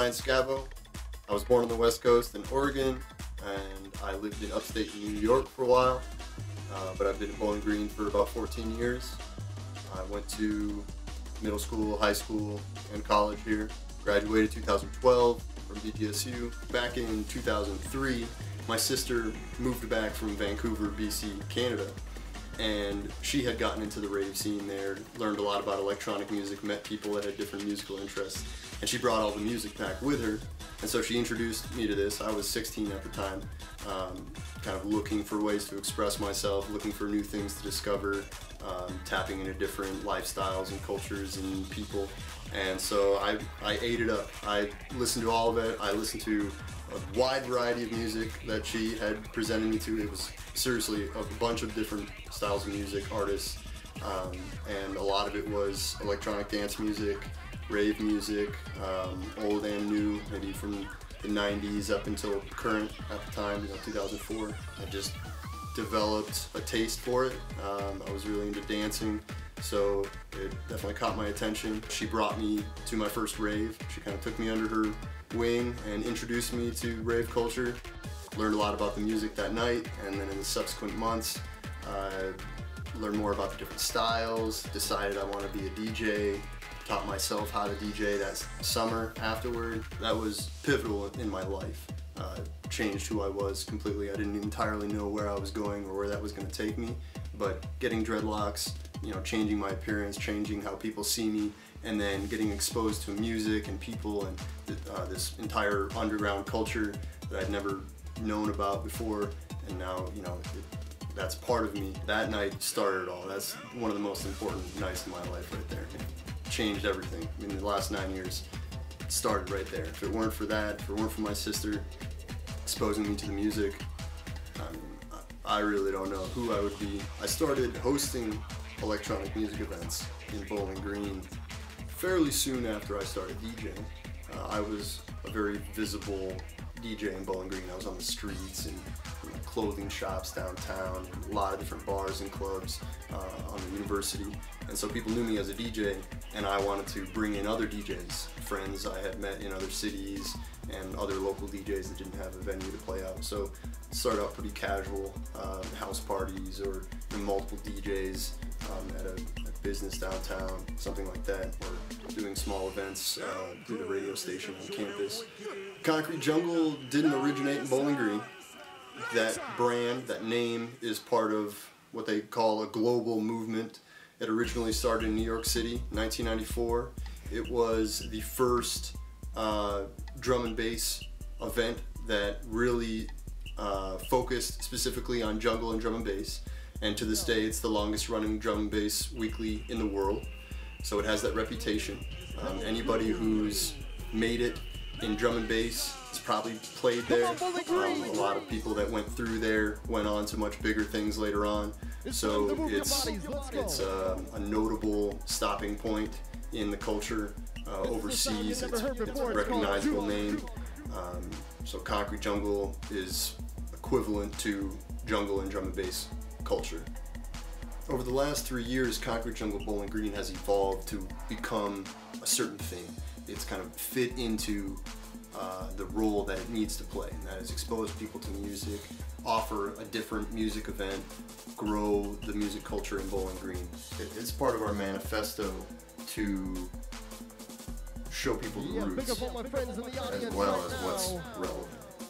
Ryan Scavo. I was born on the West Coast in Oregon, and I lived in upstate New York for a while, but I've been in Bowling Green for about 14 years. I went to middle school, high school, and college here. Graduated 2012 from BGSU. Back in 2003, my sister moved back from Vancouver, BC, Canada, and she had gotten into the rave scene there, learned a lot about electronic music, met people that had different musical interests, and she brought all the music back with her. And so she introduced me to this. I was 16 at the time, kind of looking for ways to express myself, looking for new things to discover, tapping into different lifestyles and cultures and people. And so I ate it up. I listened to all of it. I listened to a wide variety of music that she had presented me to. It was seriously a bunch of different styles of music, artists, and a lot of it was electronic dance music, rave music, old and new, maybe from the 90s up until current at the time, 2004. I just developed a taste for it. I was really into dancing, so it definitely caught my attention. She brought me to my first rave. She kind of took me under her wing and introduced me to rave culture. Learned a lot about the music that night, and then in the subsequent months, learned more about the different styles, decided I want to be a DJ, taught myself how to DJ that summer afterward. That was pivotal in my life. Changed who I was completely. I didn't entirely know where I was going or where that was going to take me, but getting dreadlocks, changing my appearance, changing how people see me, and then getting exposed to music and people and this entire underground culture that I'd never known about before, and now, that's part of me. That night started it all. That's one of the most important nights in my life right there. It changed everything. I mean, the last 9 years started right there. If it weren't for that, if it weren't for my sister exposing me to the music, I really don't know who I would be. I started hosting electronic music events in Bowling Green fairly soon after I started DJing. I was a very visible DJ in Bowling Green. I was on the streets and clothing shops downtown, and a lot of different bars and clubs on the university. And so people knew me as a DJ, and I wanted to bring in other DJs, friends I had met in other cities, and other local DJs that didn't have a venue to play out. So it started out pretty casual, house parties or multiple DJs at a business downtown, something like that, or doing small events through the radio station on campus. Konkrete Jungle didn't originate in Bowling Green. That brand, that name, is part of what they call a global movement. It originally started in New York City, 1994. It was the first drum and bass event that really focused specifically on jungle and drum and bass. And to this day, it's the longest running drum and bass weekly in the world. So it has that reputation. Anybody who's made it in drum and bass has probably played there. A lot of people that went through there went on to much bigger things later on. So it's a notable stopping point in the culture overseas. It's a recognizable name. So Konkrete Jungle is equivalent to jungle and drum and bass culture. Over the last 3 years, Konkrete Jungle Bowling Green has evolved to become a certain thing. It's kind of fit into the role that it needs to play, and that is expose people to music, offer a different music event, grow the music culture in Bowling Green. It's part of our manifesto to show people the roots as well as what's relevant.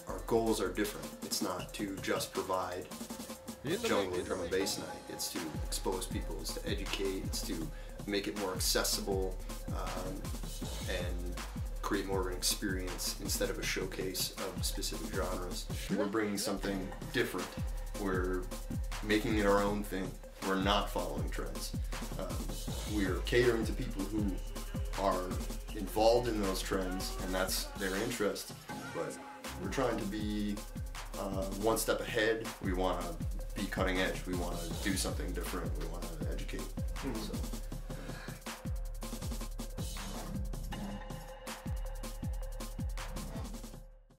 Our goals are different. It's not to just provide jungle and drum and bass night. It's to expose people, it's to educate, it's to make it more accessible, and create more of an experience instead of a showcase of specific genres. We're bringing something different. We're making it our own thing. We're not following trends. We're catering to people who are involved in those trends, and that's their interest, but we're trying to be one step ahead. We want to be cutting edge. We want to do something different. We want to educate. So.